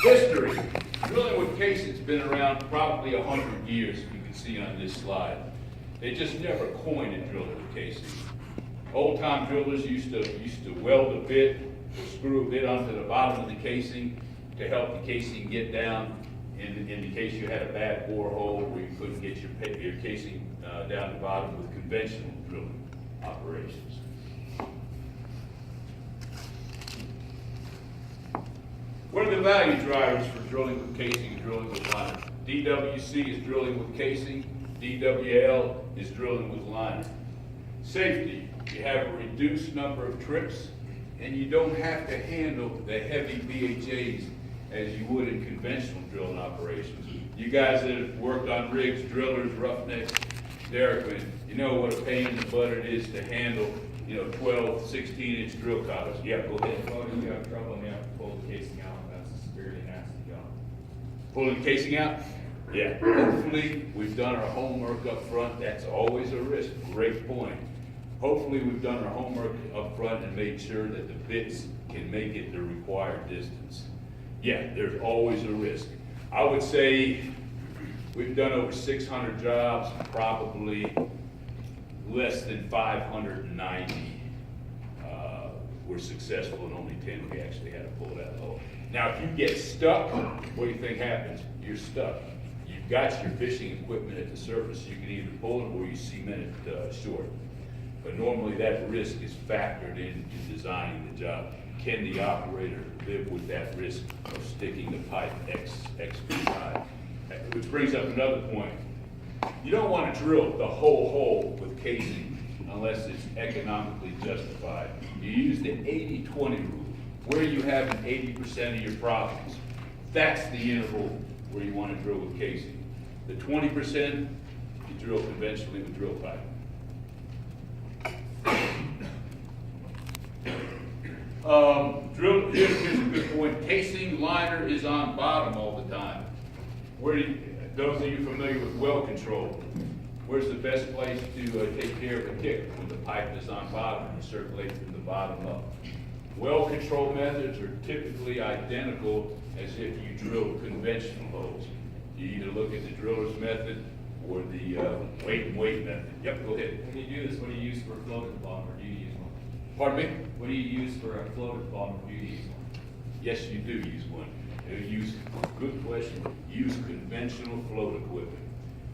History. Drilling with casing's been around probably 100 years, you can see on this slide. They just never coined it drilling with casing. Old-time drillers used to weld a bit or screw a bit onto the bottom of the casing to help the casing get down in the case you had a bad borehole where you couldn't get your casing down the bottom with conventional drilling operations. What are the value drivers for drilling with casing and drilling with liner? DWC is drilling with casing, DWL is drilling with liner. Safety, you have a reduced number of trips, and you don't have to handle the heavy BHAs as you would in conventional drilling operations. You guys that have worked on rigs, drillers, roughnecks, derrickmen, you know what a pain in the butt it is to handle, 12, 16-inch drill collars. Yeah, go ahead. Well, if you have trouble and you have to pull the casing out, that's a severely nasty job. Pulling the casing out? Yeah. Hopefully, we've done our homework up front. That's always a risk. Great point. Hopefully, we've done our homework up front and made sure that the bits can make it the required distance. Yeah, there's always a risk. I would say we've done over 600 jobs, probably less than 590 were successful, and only 10 we actually had to pull it out of the hole. Now, if you get stuck, what do you think happens? You're stuck. You've got your fishing equipment at the surface. You can either pull it or you cement it short. But normally that risk is factored into designing the job. Can the operator live with that risk of sticking the pipe X feet high? Which brings up another point. You don't want to drill the whole hole with casing unless it's economically justified. You use the 80-20 rule, where you have an 80% of your problems. That's the interval where you want to drill with casing. The 20%, you drill conventionally with drill pipe. Here's a good point. Casing liner is on bottom all the time. Those of you familiar with well control, where's the best place to take care of a kick? When the pipe is on bottom and circulate from the bottom up. Well control methods are typically identical as if you drill conventional holes. You either look at the driller's method or the weight and weight method. Yep, go ahead. When you do this, what do you use for a float at the bottom, or do you use one? Pardon me? What do you use for a float at the bottom, or do you use one? Yes, you do use one. Good question. Use conventional float equipment,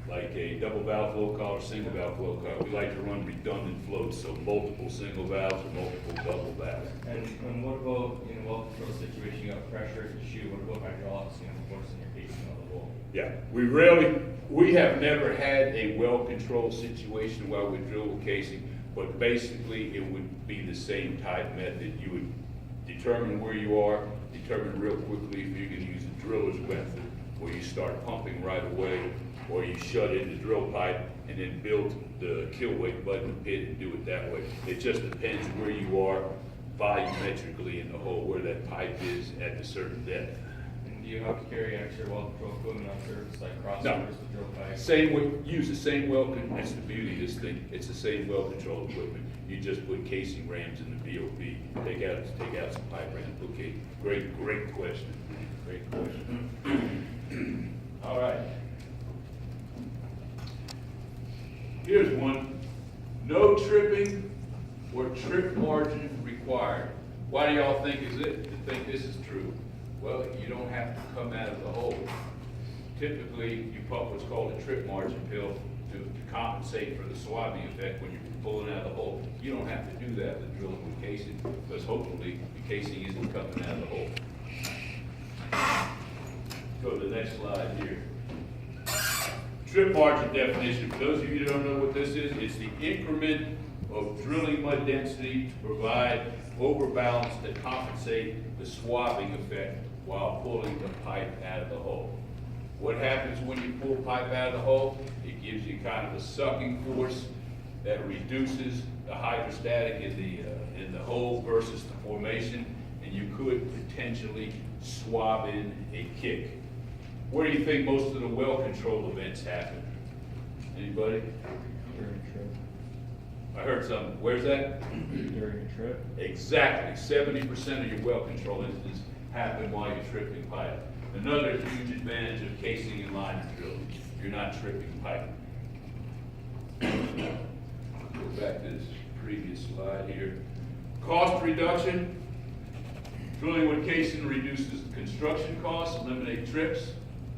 like a double valve flow collar, single valve flow collar. We like to run redundant floats, so multiple single valves or multiple double valves. And what about in a well control situation? You got pressure at the shoe. What about hydraulics? Forcing your casing on the hole. Yeah, we have never had a well control situation while we drill with casing, but basically it would be the same type method. You would determine where you are, determine real quickly if you can use a driller's method, where you start pumping right away, or you shut in the drill pipe and then build the kill weight button pit and do it that way. It just depends where you are volumetrically in the hole, where that pipe is at a certain depth. And do you have to carry extra well control equipment on surface, like crossovers with drill pipe? Use the same well control. That's the beauty of this thing. It's the same well control equipment. You just put casing rams in the BOP. Take out some pipe rams. Okay, great question. Great question. All right. Here's one. No tripping or trip margin required. Why do y'all think this is true? Well, you don't have to come out of the hole. Typically, you pump what's called a trip margin pill to compensate for the swabbing effect when you're pulling out of the hole. You don't have to do that with drilling with casing, because hopefully the casing isn't coming out of the hole. Go to the next slide here. Trip margin definition. For those of you that don't know what this is, it's the increment of drilling mud density to provide overbalance to compensate the swabbing effect while pulling the pipe out of the hole. What happens when you pull pipe out of the hole? It gives you kind of a sucking force that reduces the hydrostatic in the hole versus the formation, and you could potentially swab in a kick. Where do you think most of the well control events happen? Anybody? During a trip. I heard something. Where's that? During a trip. Exactly. 70% of your well control incidents happen while you're tripping pipe. Another huge advantage of casing and liner drilling, you're not tripping pipe. Go back to this previous slide here. Cost reduction. Drilling with casing reduces construction costs, eliminate trips.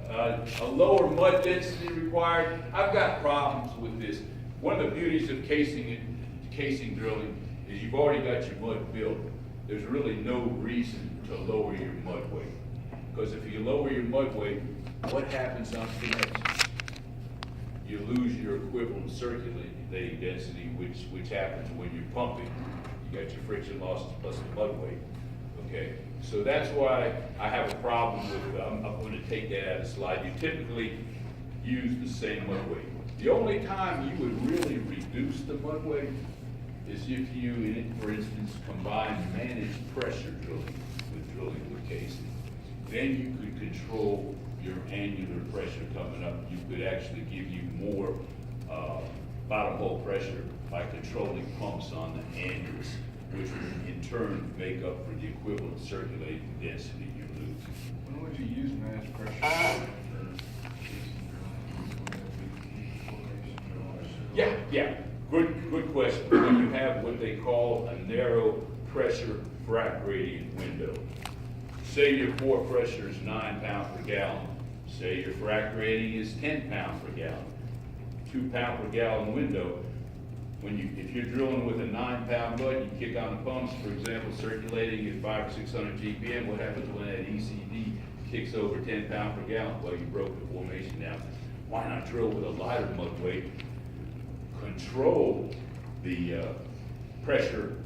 A lower mud density required. I've got problems with this. One of the beauties of casing drilling is you've already got your mud built. There's really no reason to lower your mud weight. Because if you lower your mud weight, what happens on connection? You lose your equivalent circulating density, which happens when you're pumping. You got your friction losses plus the mud weight. Okay, so that's why I have a problem with, I'm going to take that out of the slide. You typically use the same mud weight. The only time you would really reduce the mud weight is if you, for instance, combine managed pressure drilling with casing. Then you could control your annular pressure coming up. You could actually give you more bottom hole pressure by controlling pumps on the annulus, which would in turn make up for the equivalent circulating density you lose. When would you use managed pressure? Yeah, good question. When you have what they call a narrow pressure frac gradient window. Say your core pressure is 9 pounds per gallon. Say your frac rating is 10 pounds per gallon. 2 pound per gallon window. If you're drilling with a 9-pound mud, you kick on the pumps, for example, circulating at 500 or 600 GPM. What happens when that ECD kicks over 10 pounds per gallon? Well, you broke the formation down. Why not drill with a lighter mud weight? Control the pressure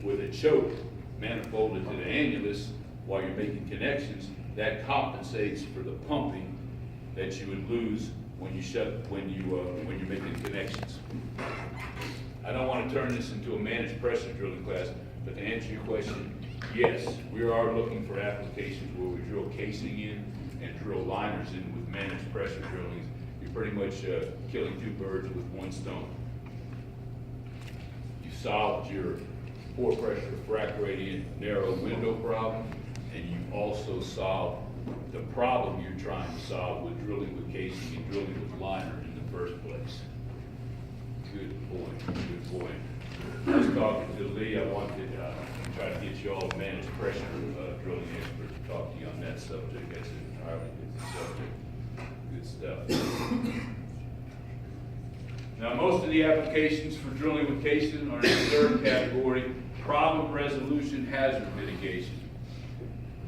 with a choke manifolded to the annulus while you're making connections. That compensates for the pumping that you would lose when you're making connections. I don't want to turn this into a managed pressure drilling class, but to answer your question, yes, we are looking for applications where we drill casing in and drill liners in with managed pressure drilling. You're pretty much killing 2 birds with 1 stone. You solved your core pressure frac gradient narrow window problem, and you also solved the problem you're trying to solve with drilling with casing and drilling with liner in the first place. Good point. I was talking to Lee. I wanted to try to get you all a managed pressure drilling expert to talk to you on that subject. That's an entirely different subject. Good stuff. Now, most of the applications for drilling with casing are in the third category, problem resolution, hazard mitigation.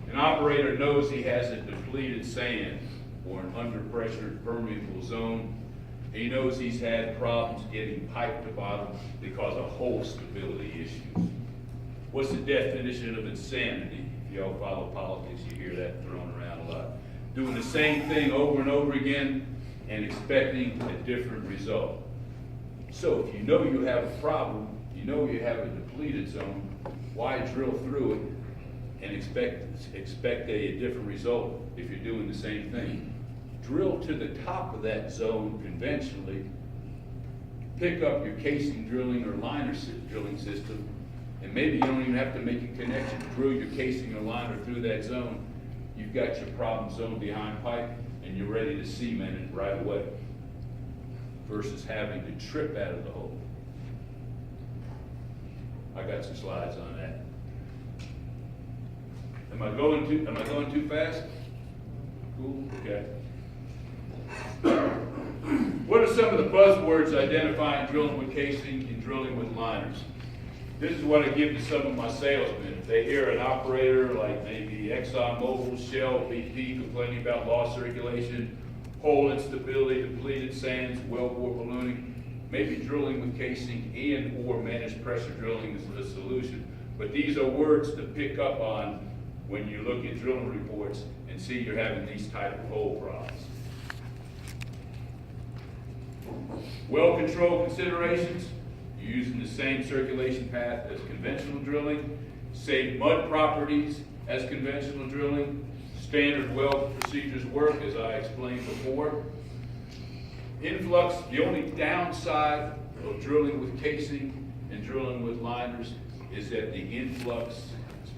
An operator knows he has a depleted sand or an under-pressured permeable zone. He knows he's had problems getting pipe to bottom because of hole stability issues. What's the definition of insanity? If y'all follow politics, you hear that thrown around a lot. Doing the same thing over and over again and expecting a different result. So if you know you have a problem, you know you have a depleted zone, why drill through it and expect a different result if you're doing the same thing? Drill to the top of that zone conventionally, pick up your casing drilling or liner drilling system, and maybe you don't even have to make a connection. Drill your casing or liner through that zone. You've got your problem zone behind pipe, and you're ready to cement it right away, versus having to trip out of the hole. I got some slides on that. Am I going too fast? Cool, okay. What are some of the buzzwords identifying drilling with casing and drilling with liners? This is what I give to some of my salesmen. If they hear an operator like maybe ExxonMobil, Shell, BP complaining about lost circulation, hole instability, depleted sands, wellbore ballooning, maybe drilling with casing and or managed pressure drilling is the solution. But these are words to pick up on when you look at drilling reports and see you're having these type of hole problems. Well control considerations, you're using the same circulation path as conventional drilling, same mud properties as conventional drilling, standard well procedures work as I explained before. Influx, the only downside of drilling with casing and drilling with liners is that the influx,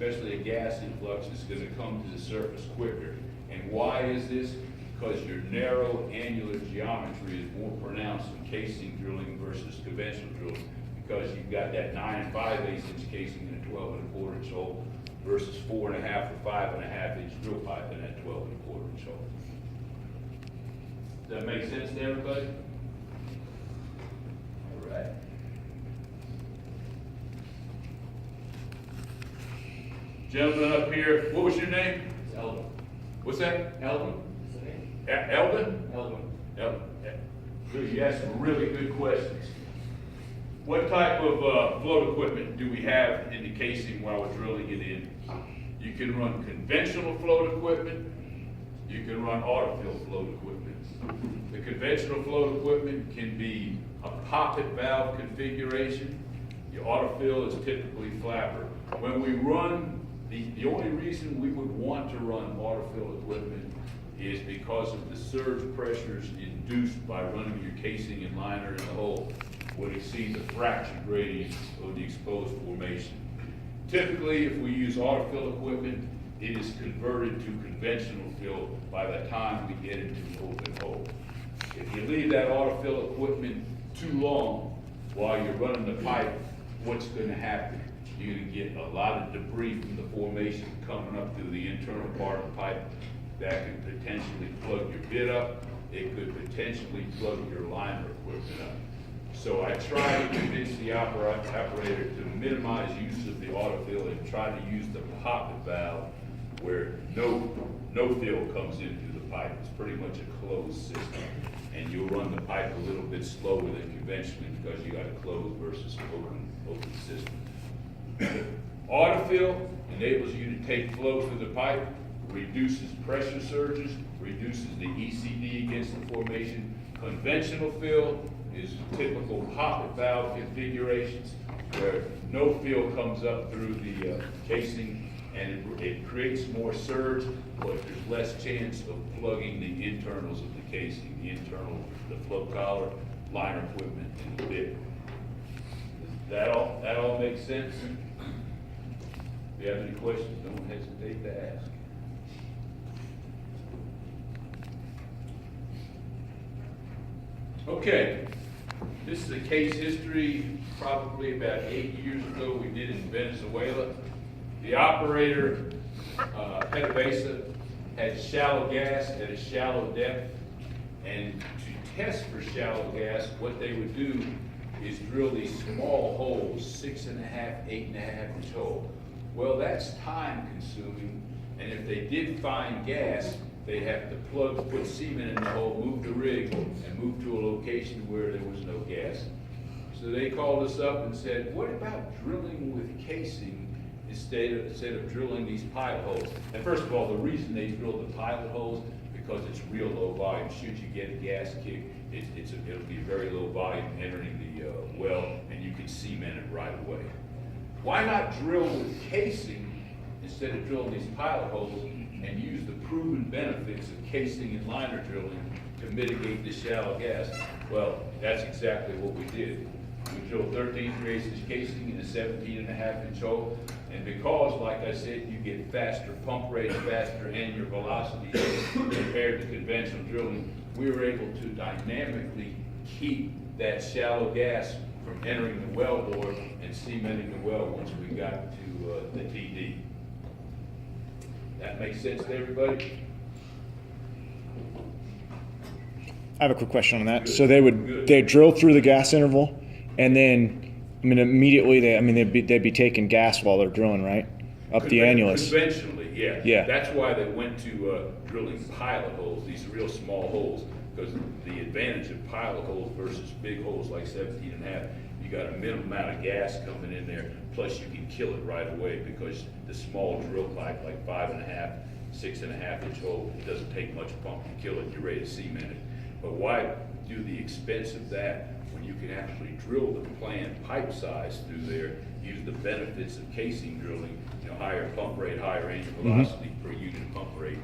especially a gas influx, is gonna come to the surface quicker. And why is this? Because your narrow annular geometry is more pronounced in casing drilling versus conventional drilling, because you've got that 9 5/8" casing in a 12 1/4" hole versus 4 1/2 or 5 1/2" drill pipe in that 12 1/4" hole. Does that make sense to everybody? All right. Gentleman up here, what was your name? It's Eldon. What's that? Eldon is the name. Eldon? Eldon. Eldon. Good, you asked some really good questions. What type of float equipment do we have in the casing while we're drilling it in? You can run conventional float equipment. You can run autofill float equipment. The conventional float equipment can be a poppet valve configuration. Your autofill is typically flapper. When we run, the only reason we would want to run autofill equipment is because of the surge pressures induced by running your casing and liner in the hole would exceed the fracture gradient of the exposed formation. Typically, if we use autofill equipment, it is converted to conventional fill by the time we get into the open hole. If you leave that autofill equipment too long while you're running the pipe, what's going to happen? You're going to get a lot of debris from the formation coming up through the internal part of the pipe. That could potentially plug your bit up. It could potentially plug your liner equipment up. So I try to convince the operator to minimize use of the autofill and try to use the poppet valve where no fill comes in through the pipe. It's pretty much a closed system. And you'll run the pipe a little bit slower than conventionally because you got a closed versus open system. Autofill enables you to take flow through the pipe, reduces pressure surges, reduces the ECD against the formation. Conventional fill is typical poppet valve configurations where no fill comes up through the casing, and it creates more surge, but there's less chance of plugging the internals of the casing, the float collar, liner equipment, and the bit. That all makes sense? If you have any questions, don't hesitate to ask. Okay, this is a case history probably about 8 years ago we did in Venezuela. The operator, PDVSA, had shallow gas at a shallow depth, and to test for shallow gas, what they would do is drill these small holes, 6 1/2, 8 1/2" hole. Well, that's time consuming, and if they did find gas, they'd have to put cement in the hole, move the rig, and move to a location where there was no gas. So they called us up and said, what about drilling with casing instead of drilling these pilot holes? And first of all, the reason they drilled the pilot holes, because it's real low volume. Should you get a gas kick, it'll be very low volume entering the well, and you can cement it right away. Why not drill with casing instead of drilling these pilot holes and use the proven benefits of casing and liner drilling to mitigate the shallow gas? Well, that's exactly what we did. We drilled 13 3/8" casing in a 17 1/2" hole, and because, like I said, you get faster pump rate, faster annular velocity compared to conventional drilling, we were able to dynamically keep that shallow gas from entering the wellbore and cementing the well once we got to the TD. That makes sense to everybody? I have a quick question on that. Good. So they'd drill through the gas interval, and then immediately they'd be taking gas while they're drilling, right? Up the annulus. Conventionally, yeah. Yeah. That's why they went to drilling pilot holes, these real small holes, because the advantage of pilot holes versus big holes like 17 1/2, you got a minimum amount of gas coming in there, plus you can kill it right away because the small drill pipe, like 5 1/2, 6 1/2" hole, it doesn't take much pump to kill it, you're ready to cement it. But why do the expense of that when you can actually drill the planned pipe size through there, use the benefits of casing drilling, higher pump rate, higher annual velocity per unit pump rate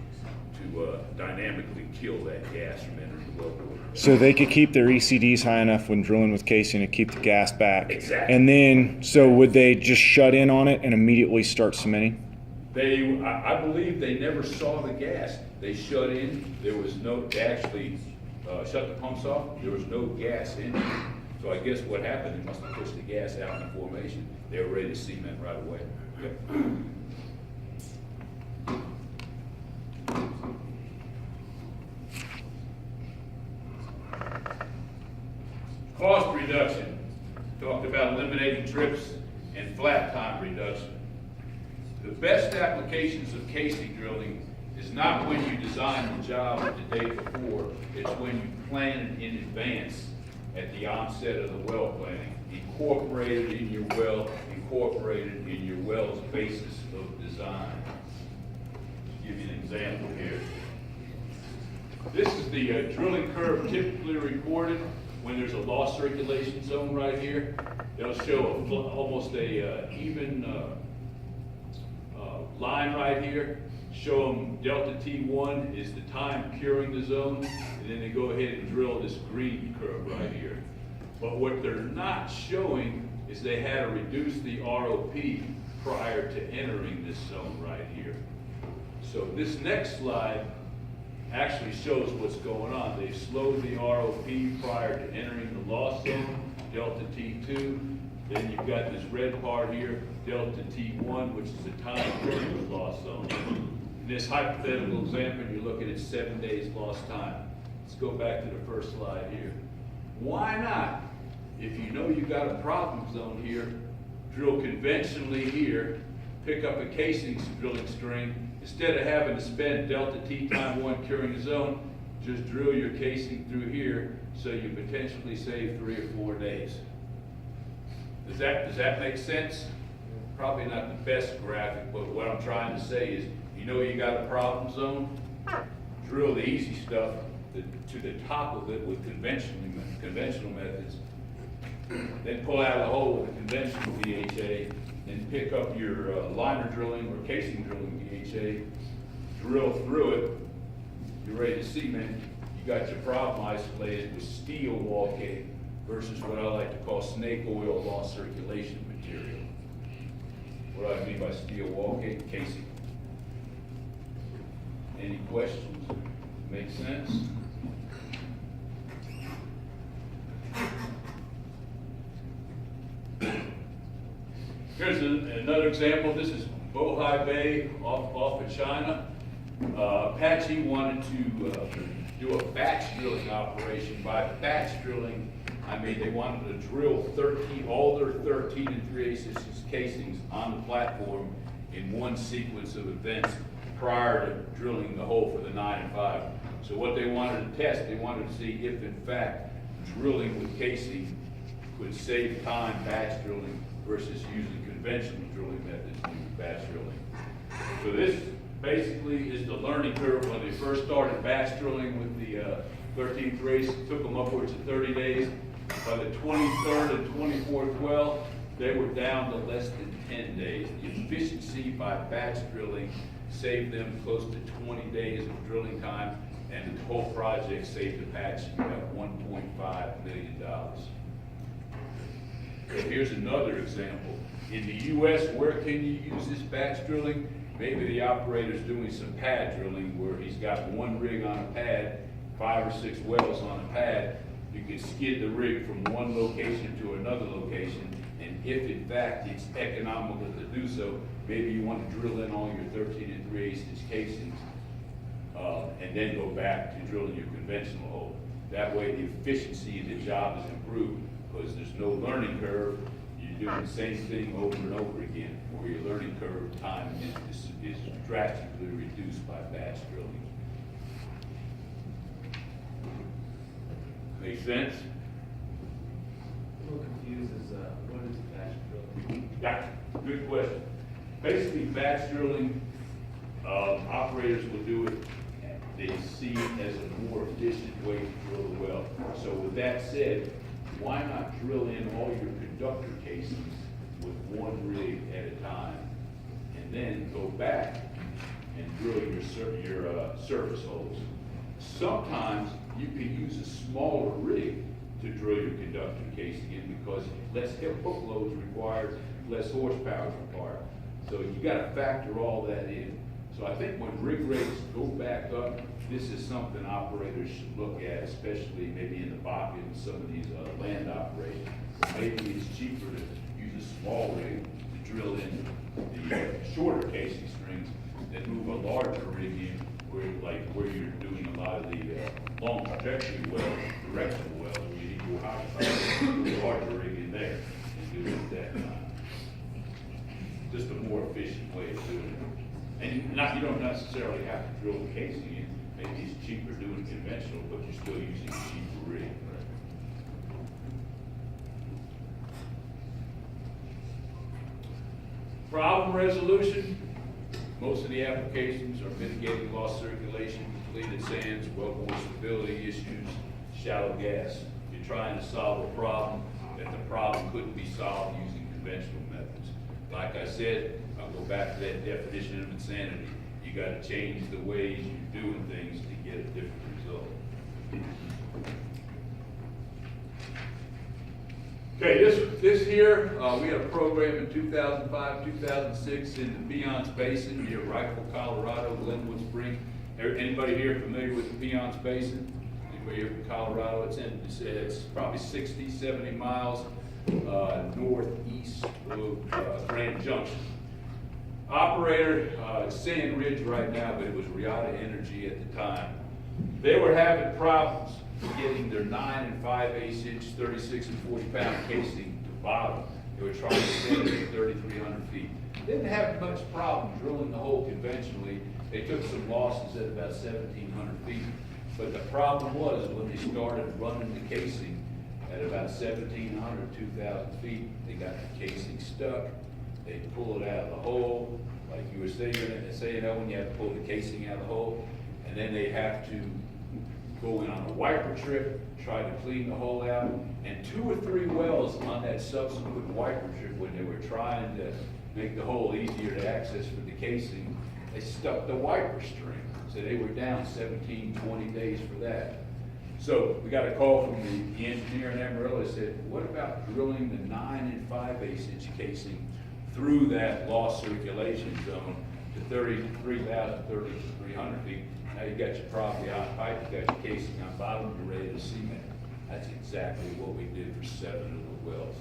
to dynamically kill that gas from entering the wellbore. So they could keep their ECDs high enough when drilling with casing to keep the gas back. Exactly. And then, so would they just shut in on it and immediately start cementing? I believe they never saw the gas. They shut in, there was no, they actually shut the pumps off, there was no gas in it. So I guess what happened, they must have pushed the gas out in the formation. They were ready to cement right away. Yep. Cost reduction. Talked about eliminating trips and flat time reduction. The best applications of casing drilling is not when you design the job the day before, it's when you plan it in advance at the onset of the well planning. Incorporate it in your well, incorporate it in your well's basis of design. Give you an example here. This is the drilling curve typically recorded when there's a lost circulation zone right here. It'll show almost a even line right here. Show them delta T1 is the time curing the zone, and then they go ahead and drill this green curve right here. But what they're not showing is they had to reduce the ROP prior to entering this zone right here. So this next slide actually shows what's going on. They've slowed the ROP prior to entering the loss zone, delta T2. Then you've got this red part here, delta T1, which is the time during the loss zone. In this hypothetical example, you're looking at 7 days lost time. Let's go back to the first slide here. Why not? If you know you've got a problem zone here, drill conventionally here, pick up a casing drilling string. Instead of having to spend delta T time 1 curing the zone, just drill your casing through here so you potentially save 3 or 4 days. Does that make sense? Probably not the best graphic, but what I'm trying to say is, you know you got a problem zone, drill the easy stuff to the top of it with conventional methods, then pull out of the hole with a conventional BHA, then pick up your liner drilling or casing drilling BHA, drill through it, you're ready to cement, you got your problem isolated with steel wall cake versus what I like to call snake oil lost circulation material. What do I mean by steel wall cake? Casing. Any questions? Make sense? Here's another example. This is Bohai Bay off of China. Apache wanted to do a batch drilling operation. By batch drilling, I mean they wanted to drill all their 13 3/8 inches casings on the platform in one sequence of events prior to drilling the hole for the 9 5. So what they wanted to test, they wanted to see if in fact drilling with casing could save time batch drilling versus using conventional drilling methods to do batch drilling. So this basically is the learning curve when they first started batch drilling with the 13 3/8. It took them upwards of 30 days. By the 23rd and 24th well, they were down to less than 10 days. The efficiency by batch drilling saved them close to 20 days of drilling time, and the whole project saved Apache about $1.5 million. So here's another example. In the U.S., where can you use this batch drilling? Maybe the operator's doing some pad drilling where he's got one rig on a pad, 5 or 6 wells on a pad. You can skid the rig from one location to another location, and if in fact it's economical to do so, maybe you want to drill in all your 13 3/8 inch casings, and then go back to drilling your conventional hole. That way the efficiency of the job is improved, because there's no learning curve. You're doing the same thing over and over again, where your learning curve time is drastically reduced by batch drilling. Make sense? I'm a little confused as what is batch drilling? Yeah, good question. Basically, batch drilling, operators will do it, they see it as a more efficient way to drill a well. So with that said, why not drill in all your conductor casings with one rig at a time, and then go back and drill your surface holes? Sometimes you can use a smaller rig to drill your conductor casing in because less hook loads required, less horsepower is required. So you gotta factor all that in. So I think when rig rates go back up, this is something operators should look at, especially maybe in the Bakken and some of these land operations. Maybe it's cheaper to use a small rig to drill in the shorter casing strings than move a larger rig in where you're doing a lot of the long trajectory wells, directional wells, where you need to go high, put a larger rig in there and do it that time. Just a more efficient way of doing it. And you don't necessarily have to drill the casing in. Maybe it's cheaper doing conventional, but you're still using a cheaper rig. Problem resolution. Most of the applications are mitigating lost circulation, depleted sands, wellbore stability issues, shallow gas. You're trying to solve a problem that the problem couldn't be solved using conventional methods. Like I said, I'll go back to that definition of insanity. You gotta change the ways you're doing things to get a different result. Okay, this here, we had a program in 2005, 2006 in the Piceance Basin near Rifle, Colorado, Glenwood Spring. Anybody here familiar with the Piceance Basin? Anybody here from Colorado? It's probably 60, 70 miles northeast of Grand Junction. Operator, Sand Ridge right now, but it was Riata Energy at the time. They were having problems getting their 9 and 5/8 inch, 36 and 40 pound casing to bottom. They were trying to send it at 3,300 feet. Didn't have much problem drilling the hole conventionally. They took some losses at about 1,700 feet. But the problem was when they started running the casing at about 1,700, 2,000 feet, they got the casing stuck. They pull it out of the hole, like you were saying, when you have to pull the casing out of the hole, and then they have to go in on a wiper trip, try to clean the hole out, and 2 or 3 wells on that subsequent wiper trip, when they were trying to make the hole easier to access for the casing, they stuck the wiper string. So they were down 17, 20 days for that. So we got a call from the engineer in Amarillo that said, what about drilling the 9 and 5/8 inch casing through that lost circulation zone to 33,000, 3,300 feet? Now you got your property on pipe, you got your casing on bottom, you're ready to cement. That's exactly what we did for 7 of the wells.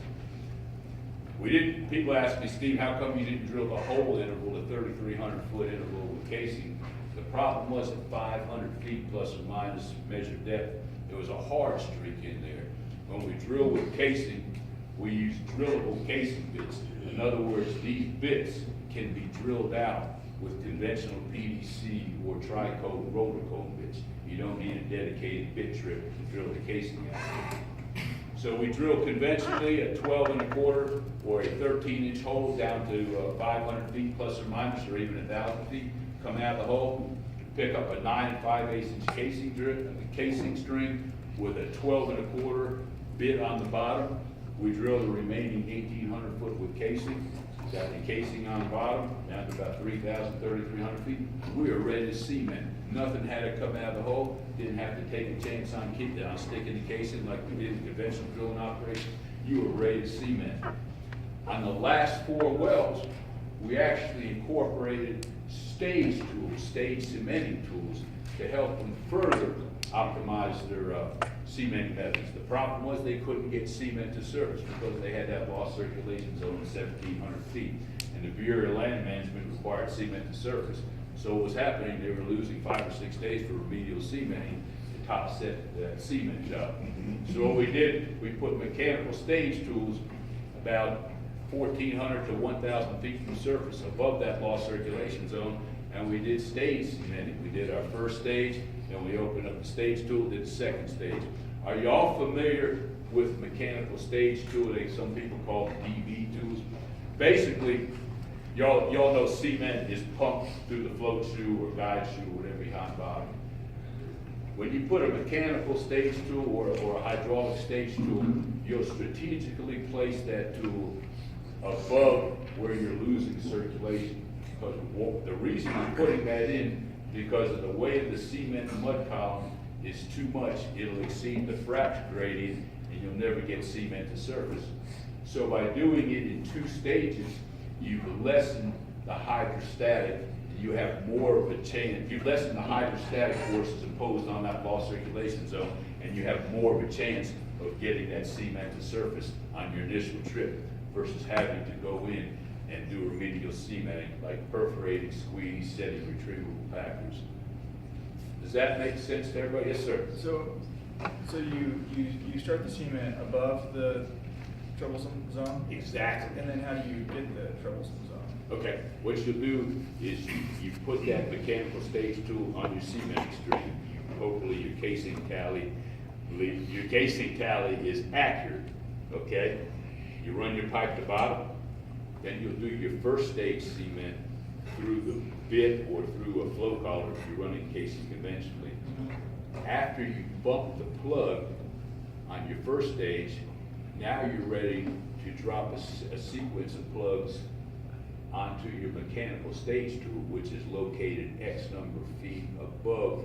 People ask me, Steve, how come you didn't drill the whole interval, the 3,300 foot interval with casing? The problem was at 500 feet plus or minus measured depth, there was a hard streak in there. When we drill with casing, we use drillable casing bits. In other words, these bits can be drilled out with conventional PVC or tri-cone rotor cone bits. You don't need a dedicated bit trip to drill the casing out. So we drill conventionally a 12 1/4 or a 13 inch hole down to 500 feet plus or minus, or even 1,000 feet. Come out of the hole, pick up a 9 5/8 inch casing string with a 12 1/4 bit on the bottom. We drill the remaining 1,800 foot with casing. Got the casing on the bottom, down to about 3,000, 3,300 feet. We were ready to cement. Nothing had to come out of the hole. Didn't have to take a chance on sticking the casing like we did in conventional drilling operations. You were ready to cement. On the last 4 wells, we actually incorporated stage tools, stage cementing tools, to help them further optimize their cement methods. The problem was they couldn't get cement to surface because they had that lost circulation zone at 1,700 feet. And the Bureau of Land Management required cement to surface. So what was happening, they were losing 5 or 6 days for remedial cementing to top set that cement job. So what we did, we put mechanical stage tools about 1,400 to 1,000 feet from surface above that lost circulation zone, and we did stage cementing. We did our first stage, then we opened up the stage tool, did the second stage. Are you all familiar with mechanical stage tooling? Some people call them DB tools. Basically, y'all know cement is pumped through the float shoe or guide shoe, whatever behind bottom. When you put a mechanical stage tool or a hydraulic stage tool, you'll strategically place that tool above where you're losing circulation. Because the reason I'm putting that in, because of the way the cement mud column is too much, it'll exceed the fracture gradient and you'll never get cement to surface. So by doing it in 2 stages, you lessen the hydrostatic, you have more of a chance, you lessen the hydrostatic forces imposed on that lost circulation zone, and you have more of a chance of getting that cement to surface on your initial trip versus having to go in and do remedial cementing like perforating, squeeze, setting retrievable packers. Does that make sense to everybody? Yes, sir. So you start the cement above the troublesome zone? Exactly. And then how do you get the troublesome zone? Okay, what you'll do is you put that mechanical stage tool on your cementing string. Hopefully your casing tally is accurate, okay? You run your pipe to bottom, then you'll do your first stage cement through the bit or through a flow collar if you're running casing conventionally. After you bump the plug on your first stage, now you're ready to drop a sequence of plugs onto your mechanical stage tool, which is located X number of feet above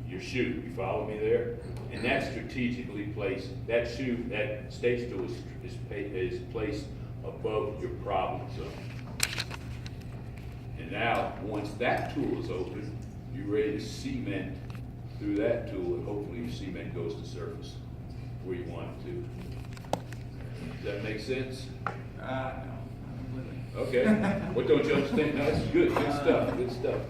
your chute. You follow me there? And that's strategically placed. That stage tool is placed above your problem zone. And now, once that tool is open, you're ready to cement through that tool, and hopefully your cement goes to surface where you want it to. Does that make sense? No, not completely. Okay. What don't you understand? No, that's good. Good stuff. Good stuff.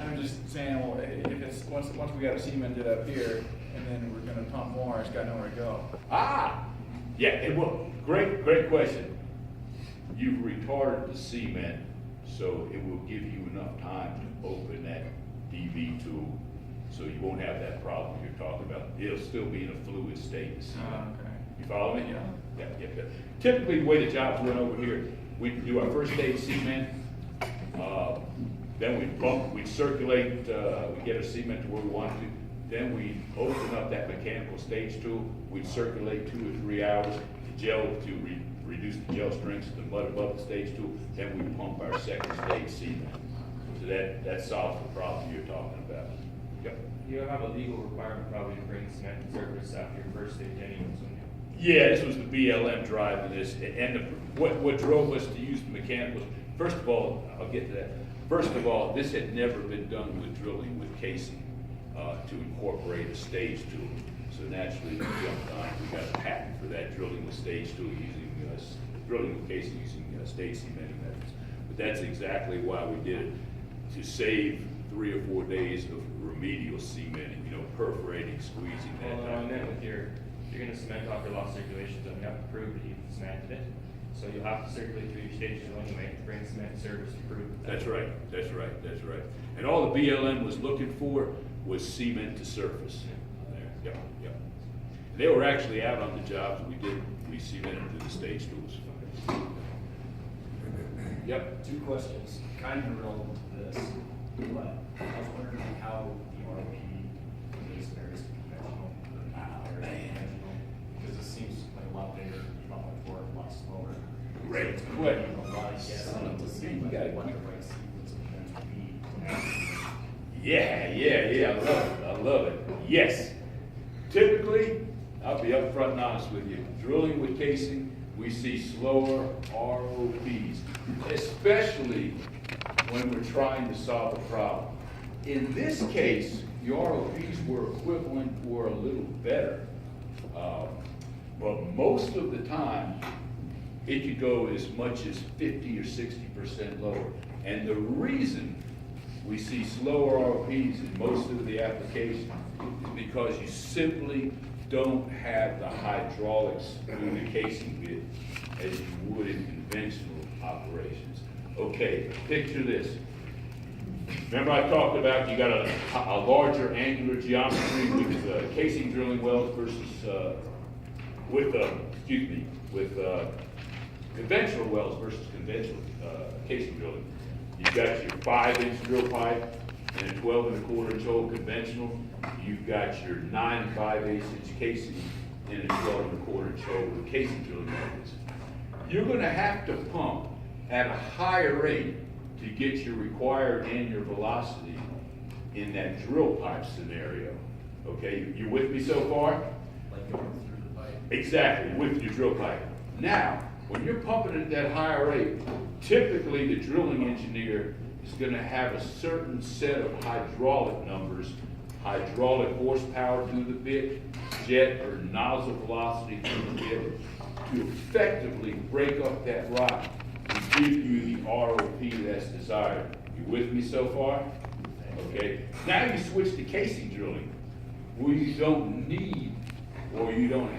I'm just saying, well, if it's, once we got it cemented up here, and then we're gonna pump more, it's got nowhere to go. Ah, yeah. Well, great question. You've retarded the cement, so it will give you enough time to open that DV tool, so you won't have that problem you're talking about. It'll still be in a fluid state. Okay. You follow me? Yeah. Yeah. Typically, the way the jobs run over here, we do our first stage cement, then we bump, we circulate, we get our cement to where we want to. Then we open up that mechanical stage tool. We circulate 2 or 3 hours to gel to reduce the gel strength, the mud above the stage tool. Then we pump our second stage cement. So that solves the problem you're talking about. Yep. You have a legal requirement probably to bring cement to surface after your first stage anyways, wouldn't you? Yeah, this was the BLM driving this, and what drove us to use the mechanicals. First of all, I'll get to that. First of all, this had never been done with drilling with casing to incorporate a stage tool. So naturally, we jumped on. We got a patent for that, drilling with stage tool using drilling with casing using stage cementing methods. But that's exactly why we did it, to save 3 or 4 days of remedial cementing. Perforating, squeezing that. Well, and then with you're gonna cement off your lost circulation zone, you have to prove that you've cemented it. So you'll have to circulate through your stages anyway to bring cement to surface to prove that. That's right. And all the BLM was looking for was cement to surface. There, yeah. And they were actually out on the jobs we cemented through the stage tools. Yep. 2 questions, kind of relevant to this, but I was wondering how the ROP is varies from conventional, conventional, because this seems like a lot bigger, a lot more torque, a lot slower. Great. So it's going to be a lot of guessing to see what the right sequence of events would be. Yeah. I love it. Yes. Typically, I'll be upfront and honest with you. Drilling with casing, we see slower ROPs, especially when we're trying to solve a problem. In this case, the ROPs were equivalent or a little better. But most of the time, it could go as much as 50 or 60% lower. And the reason we see slower ROPs in most of the applications is because you simply don't have the hydraulics through the casing bit as you would in conventional operations. Okay, picture this. Remember I talked about you got a larger angular geometry with casing drilling wells versus with conventional wells versus conventional casing drilling. You've got your 5-inch drill pipe and a 12 1/4 inch hole conventional. You've got your 9 5/8 inch casing and a 12 1/4 inch hole with casing drilling methods. You're going to have to pump at a higher rate to get your required annular velocity in that drill pipe scenario. Okay, you with me so far? Like going through the pipe. Exactly, with your drill pipe. Now, When you're pumping at that higher rate, typically the drilling engineer is gonna have a certain set of hydraulic numbers, hydraulic horsepower through the bit, jet or nozzle velocity through the bit, to effectively break up that rock and give you the ROP that's desired. You with me so far? Okay, now you switch to casing drilling, where you don't need, or you don't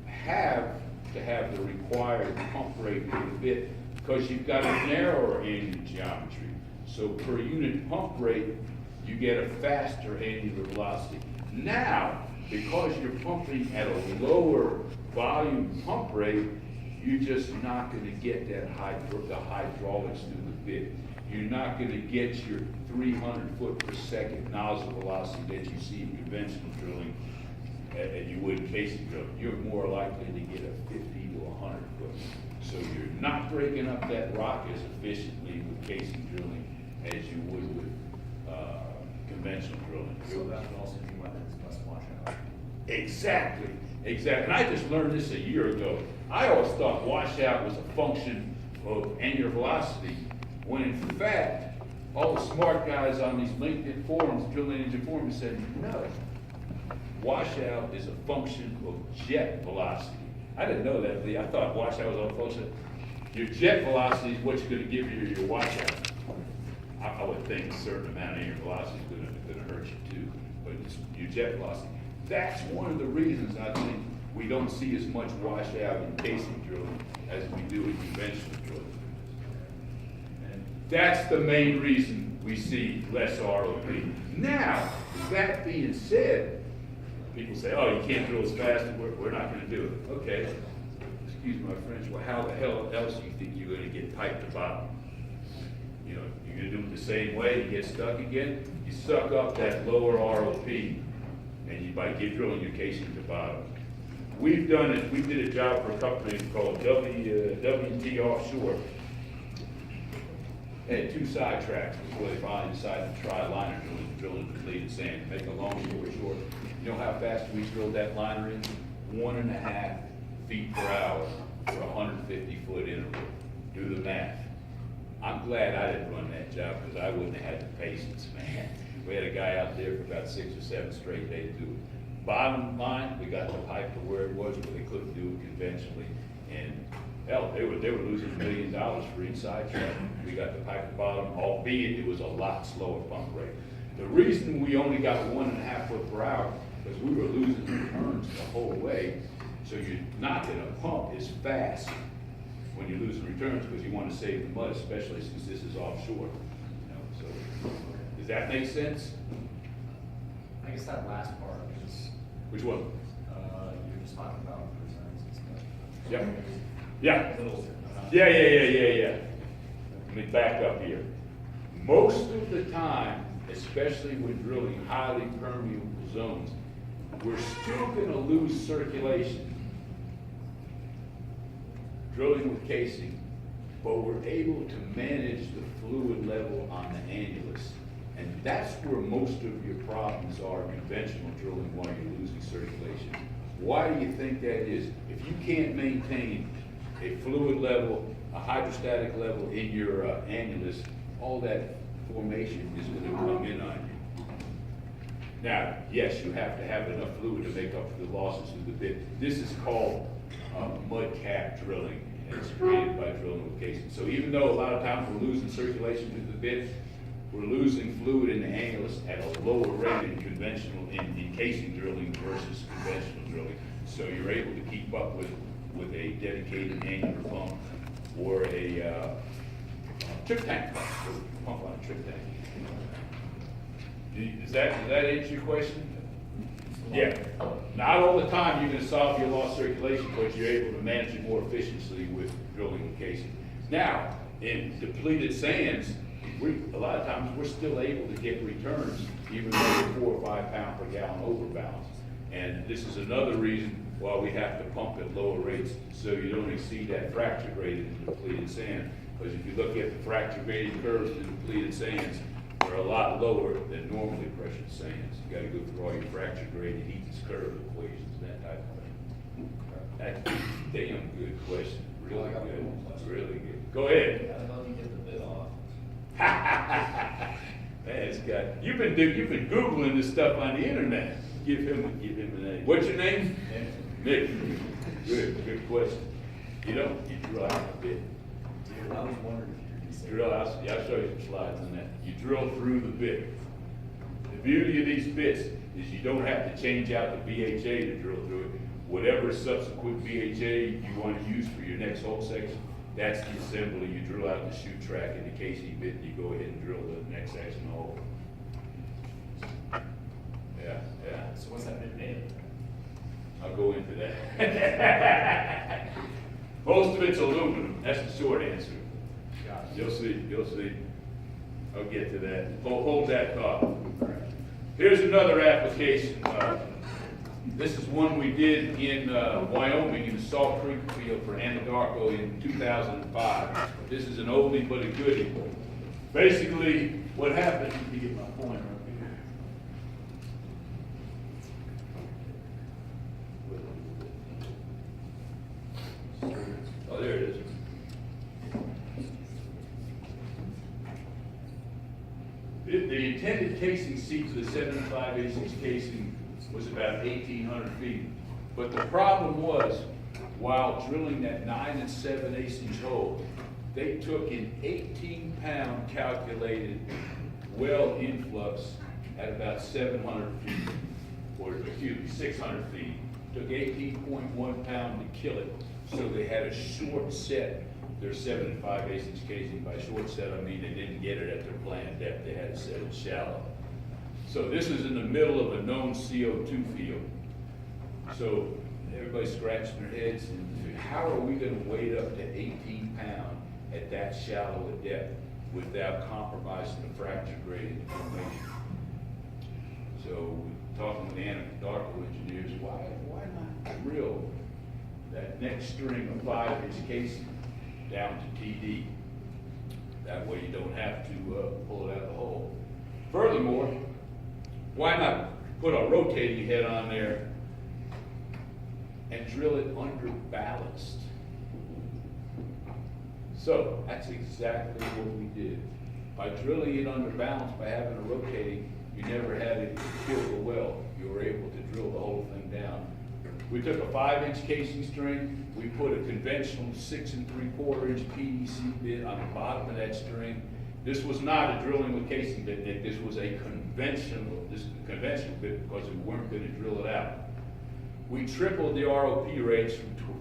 have to have the required pump rate for the bit, because you've got a narrower annular geometry. So per unit pump rate, you get a faster annular velocity. Now, because you're pumping at a lower volume pump rate, you're just not gonna get that the hydraulics through the bit. You're not gonna get your 300 foot per second nozzle velocity that you see in conventional drilling, and you would in casing drilling. You're more likely to get a 50 to 100 foot. So you're not breaking up that rock as efficiently with casing drilling as you would with conventional drilling. So that would also be why it's less washout. Exactly, exactly. And I just learned this a year ago. I always thought washout was a function of angular velocity, when in fact, all the smart guys on these LinkedIn forums, drilling engine forums, said, no, washout is a function of jet velocity. I didn't know that, Lee. I thought washout was a function. Your jet velocity is what's going to give you your washout. I would think a certain amount of angular velocity is going to hurt you too, but it's your jet velocity. That's one of the reasons I think we don't see as much washout in casing drilling as we do in conventional drilling. And that's the main reason we see less ROP. Now, that being said, people say, oh, you can't drill as fast, we're not going to do it. Okay, excuse my French, well, how the hell else do you think you're going to get piped to bottom? You know, you're going to do it the same way, you get stuck again, you suck up that lower ROP, and you by drilling your casing to bottom. We've done it, we did a job for a company called WT Offshore. They had 2 sidetracks before they finally decided to try liner drilling depleted sand. Make a long story short, you know how fast we drilled that liner in? 1.5 feet per hour for a 150 foot interval. Do the math. I'm glad I didn't run that job because I wouldn't have had the patience, man. We had a guy out there for about 6 or 7 straight days to do it. Bottom line, we got the pipe to where it was, where they couldn't do it conventionally. And hell, they were losing $1 million for each sidetrack. We got the pipe to bottom, albeit it was a lot slower pump rate. The reason we only got 1.5 foot per hour because we were losing returns the whole way. So you're not going to pump as fast when you're losing returns because you want to save the mud, especially since this is offshore. You know, so does that make sense? I guess that last part is, Which one? you're just talking about returns and stuff. Yeah. Yeah. Little, Yeah. Let me back up here. Most of the time, especially when drilling highly permeable zones, we're still going to lose circulation drilling with casing, but we're able to manage the fluid level on the annulus. And that's where most of your problems are in conventional drilling while you're losing circulation. Why do you think that is? If you can't maintain a fluid level, a hydrostatic level in your annulus, all that formation is going to come in on you. Now, yes, you have to have enough fluid to make up for the losses of the bit. This is called mud cap drilling, and it's created by drilling with casing. So even though a lot of times we're losing circulation to the bit, we're losing fluid in the annulus at a lower rate in conventional, in casing drilling versus conventional drilling. So you're able to keep up with a dedicated annular pump or a trip tank pump on a trip tank. Does that answer your question? Yeah. Not all the time you're going to solve your lost circulation, but you're able to manage it more efficiently with drilling and casing. Now, in depleted sands, a lot of times we're still able to get returns even though we're 4 or 5 pounds per gallon overbalance. And this is another reason why we have to pump at lower rates so you don't exceed that fracture grade in depleted sand. Because if you look at the fracture grading curves in depleted sands, they're a lot lower than normally pressured sands. You got to go through all your fracture grade and Eaton's curve equations, that type of thing. That's a damn good question. Really good, really good. Go ahead. I don't know if you get the bid off. Man, it's got, you've been Googling this stuff on the internet. Give him a name. What's your name? Nick. Good question. You drill out a bit. Dude, I was wondering if you're gonna say. Drill out, yeah, I'll show you some slides on that. You drill through the bit. The beauty of these bits is you don't have to change out the BHA to drill through it. Whatever subsequent BHA you want to use for your next hole section, that's the assembly. You drill out the chute track and the casing bit, and you go ahead and drill the next section hole. Yeah. So what's that bid made of? I'll go into that. Most of it's aluminum. That's the short answer. Got it. You'll see. I'll get to that. Hold that thought. Here's another application. This is one we did in Wyoming in the Salt Creek field for Anadarko in 2005. This is an oldie but a goodie. Basically, what happened, let me get my pointer up here. Oh, there it is. The intended casing seat for the 75/8" casing was about 1,800 feet. But the problem was, while drilling that 9 7/8" hole, they took an 18-pound calculated well influx at about 700 feet, or excuse me, 600 feet. Took 18.1 pounds to kill it. So they had a short set their 7 5/8" casing. By short set, I mean they didn't get it at their planned depth. They had to set it shallow. So this is in the middle of a known CO2 field. So everybody's scratching their heads and how are we going to weight up to 18 pounds at that shallow a depth without compromising the fracture grade in the formation? So talking with the Anadarko engineers, why not drill that next string of 5" casing down to TD? That way you don't have to pull it out of the hole. Furthermore, why not put a rotating head on there and drill it under ballast? So that's exactly what we did. By drilling it under ballast, by having a rotating, you never had it kill the well. You were able to drill the whole thing down. We took a 5" casing string, we put a conventional 6 3/4" PVC bit on the bottom of that string. This was not a drilling with casing bit, Nick. This was a conventional bit because we weren't going to drill it out. We tripled the ROP rates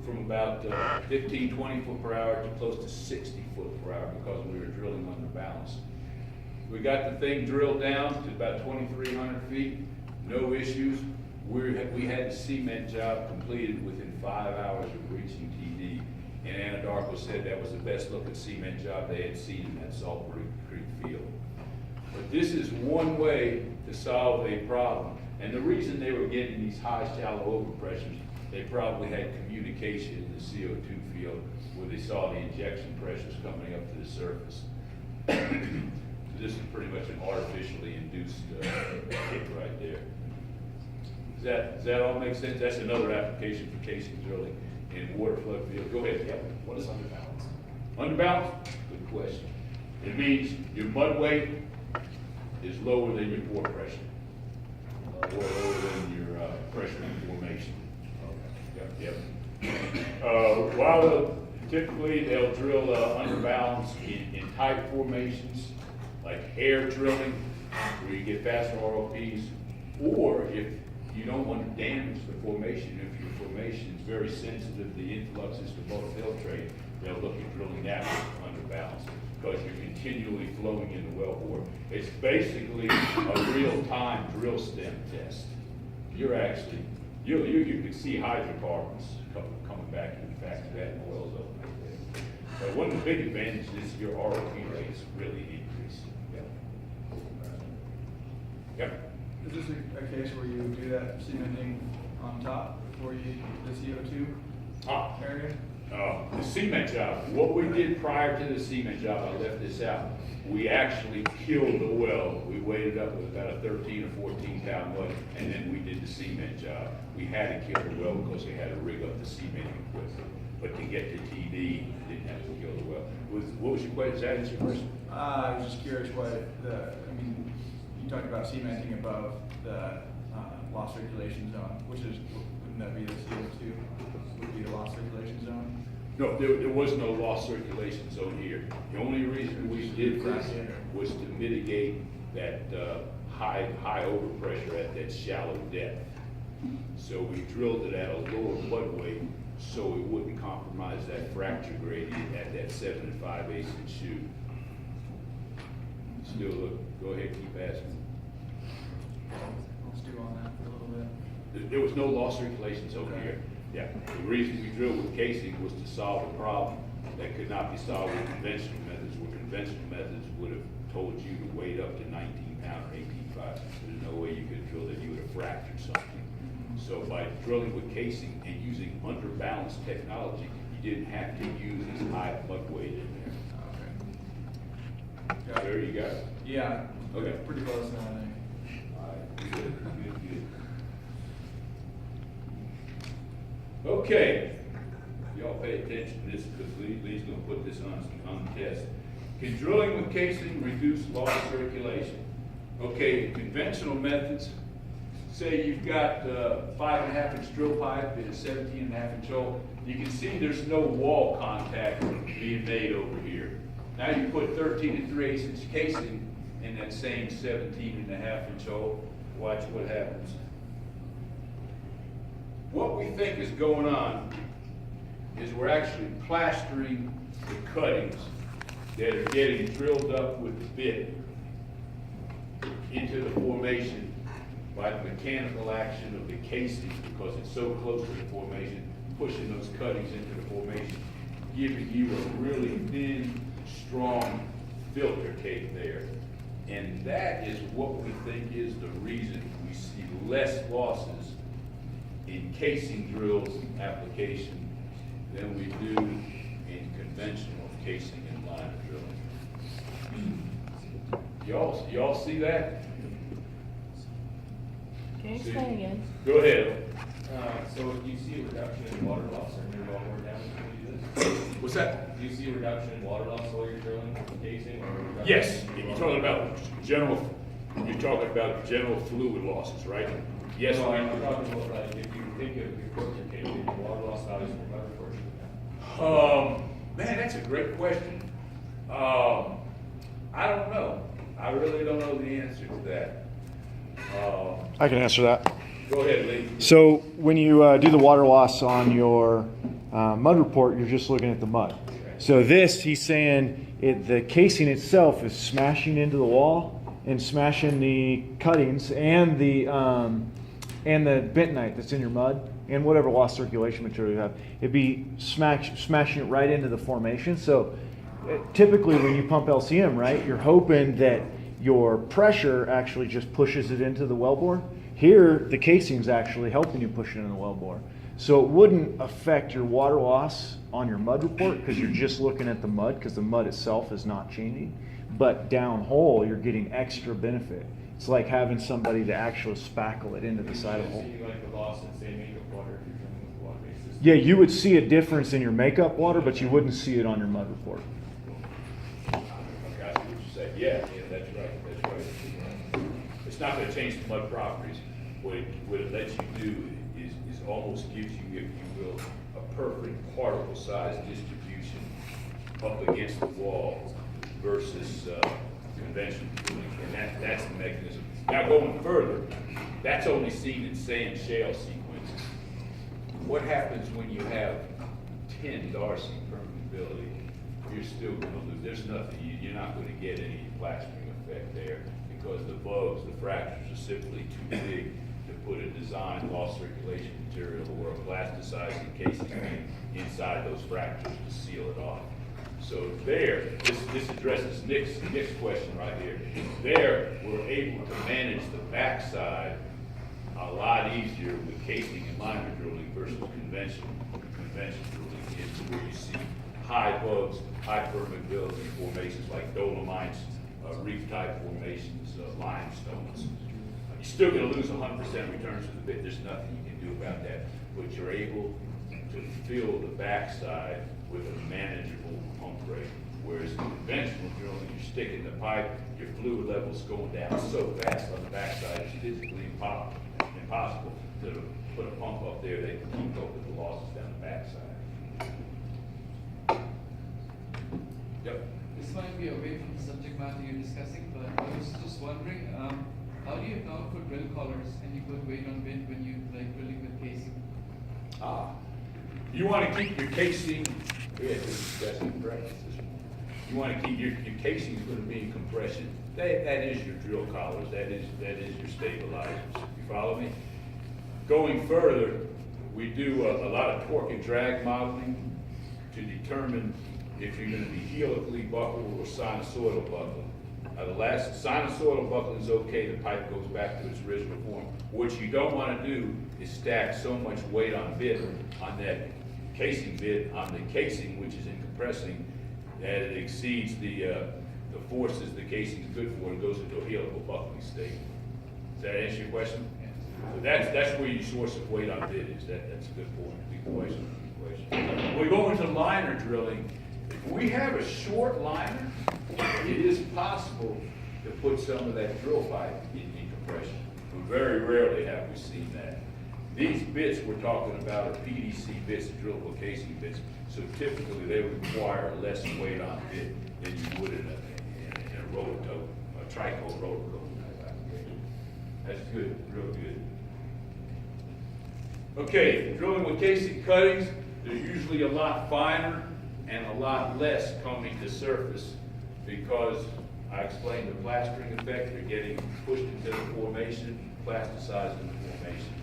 from about 15, 20 foot per hour to close to 60 foot per hour because we were drilling under balance. We got the thing drilled down to about 2,300 feet, no issues. We had the cement job completed within 5 hours of reaching TD. And Anadarko said that was the best looking cement job they had seen in that Salt Creek field. But this is one way to solve a problem. And the reason they were getting these high shallow overpressures, they probably had communication in the CO2 field where they saw the injection pressures coming up to the surface. This is pretty much an artificially induced kick right there. Does that all make sense? That's another application for casing drilling in water flood field. Go ahead. Yeah, what is underbalance? Underbalance? Good question. It means your mud weight is lower than your pore pressure, or lower than your pressure in formation. Yep. Typically they'll drill underbalance in tight formations, like air drilling, where you get faster ROPs, or if you don't want to damage the formation, if your formation is very sensitive, the influxes to both filtrate, they'll look at drilling that with underbalance because you're continually flowing in the wellbore. It's basically a real-time drill stem test. You're actually, you can see hydrocarbons coming back in the fact that oil's up like that. But one of the big advantages is your ROP rates really increase. Yep. Is this a case where you do that cementing on top before you, the CO2 area? The cement job, what we did prior to the cement job, I left this out, we actually killed the well. We weighted up with about a 13 or 14 pound mud, and then we did the cement job. We had to kill the well because we had to rig up the cementing equipment. but to get to TD, didn't have to go the well. What was your question? Is that your question? I was just curious what you talked about cementing above the lost circulation zone, wouldn't that be the CO2? Would be the lost circulation zone? No, there was no lost circulation zone here. The only reason we did this was to mitigate that high overpressure at that shallow depth. So we drilled it at a lower mudway so it wouldn't compromise that fracture gradient at that 7 5/8 inch chute. Still look, go ahead, keep asking. Let's do on that for a little bit. There was no lost circulation zone here. Yeah, the reason we drilled with casing was to solve a problem that could not be solved with conventional methods, where conventional methods would have told you to weight up to 19 pound or 18.5. There's no way you could drill that, you would have fractured something. So by drilling with casing and using underbalanced technology, you didn't have to use as high mud weight in there. Okay. There you go. Yeah. Okay. Pretty close now, I think. All right, good. Okay, y'all pay attention to this because Lee's gonna put this on the test. Can drilling with casing reduce loss circulation? Okay, conventional methods, say you've got 5.5 inch drill pipe and a 17.5 inch hole. You can see there's no wall contact being made over here. Now you put 13 3/8 inch casing in that same 17.5 inch hole. Watch what happens. What we think is going on is we're actually plastering the cuttings that are getting drilled up with the bit into the formation by the mechanical action of the casing, because it's so close to the formation, pushing those cuttings into the formation, giving you a really thin, strong filter tape there. And that is what we think is the reason we see less losses in casing drills application than we do in conventional casing and liner drilling. Y'all see that? Can you explain again? Go ahead. So do you see a reduction in water loss or maybe more damage when you do this? What's that? Do you see a reduction in water loss while you're drilling with casing or a reduction Yes, in you're water talking loss? about general fluid losses, right? Yes. No, I'm talking about like if you think of your filter tape, your water loss values will recover for you. Man, that's a great question. I don't know. I really don't know the answer to that. I can answer that. Go ahead, Lee. So when you do the water loss on your mud report, you're just looking at the mud. So this, he's saying the casing itself is smashing into the wall and smashing the cuttings and the bentonite that's in your mud and whatever lost circulation material you have. It'd be smashing it right into the formation. So typically when you pump LCM, right, you're hoping that your pressure actually just pushes it into the wellbore. Here, the casing's actually helping you push it in the wellbore. So it wouldn't affect your water loss on your mud report because you're just looking at the mud because the mud itself is not changing. But downhole, you're getting extra benefit. It's like having somebody to actually spackle it into the side of the hole. See like the loss in say makeup water if you're drilling with water bases. Yeah, you would see a difference in your makeup water, but you wouldn't see it on your mud report. I got what you say. Yeah, that's right. It's not going to change the mud properties. What it lets you do is almost gives you, if you will, a perfect particle size distribution up against the wall versus conventional drilling, and that's the mechanism. Now going further, that's only seen in sand shale sequences. What happens when you have 10 Darcy permeability? You're still going to lose. There's nothing. You're not going to get any plastering effect there because the bugs, the fractures are simply too big to put a designed lost circulation material or a plasticizing casing inside those fractures to seal it off. So there, this addresses Nick's question right here. There, we're able to manage the backside a lot easier with casing and liner drilling versus conventional drilling is where you see high bugs, high permeability formations like dolomites, reef type formations, limestones. You're still going to lose 100% returns to the bit. There's nothing you can do about that. But you're able to fill the backside with a manageable pump rate. Whereas in conventional drilling, you're sticking the pipe, your fluid level's going down so fast on the backside, it's physically impossible to put a pump up there that can keep up with the losses down the backside. Yep. This might be away from the subject matter you're discussing, but I was just wondering, how do you account for drill collars and you put weight on bit when you like drilling with casing? You want to keep your casing, that's correct. You want to keep your casing is going to be in compression. That is your drill collars. That is your stabilizers. You follow me? Going further, we do a lot of torque and drag modeling to determine if you're going to be helically buckled or sinusoidal buckled. The last sinusoidal buckling is okay. The pipe goes back to its original form. What you don't want to do is stack so much weight on bit on that casing bit on the casing, which is in compressing, that it exceeds the forces the casing is good for and goes into a helical buckling state. Does that answer your question? So that's where your source of weight on bit is. That's a good point. Good question. When we go into liner drilling, if we have a short liner, it is possible to put some of that drill pipe in compression. But very rarely have we seen that. These bits we're talking about are PDC bits, drillable casing bits, so typically they require less weight on bit than you would in a rototope, a tricoat rototope type application. That's good, real good. Okay, drilling with casing cuttings, they're usually a lot finer and a lot less coming to surface because I explained the plastering effect. You're getting pushed into the formation, plasticizing the formation,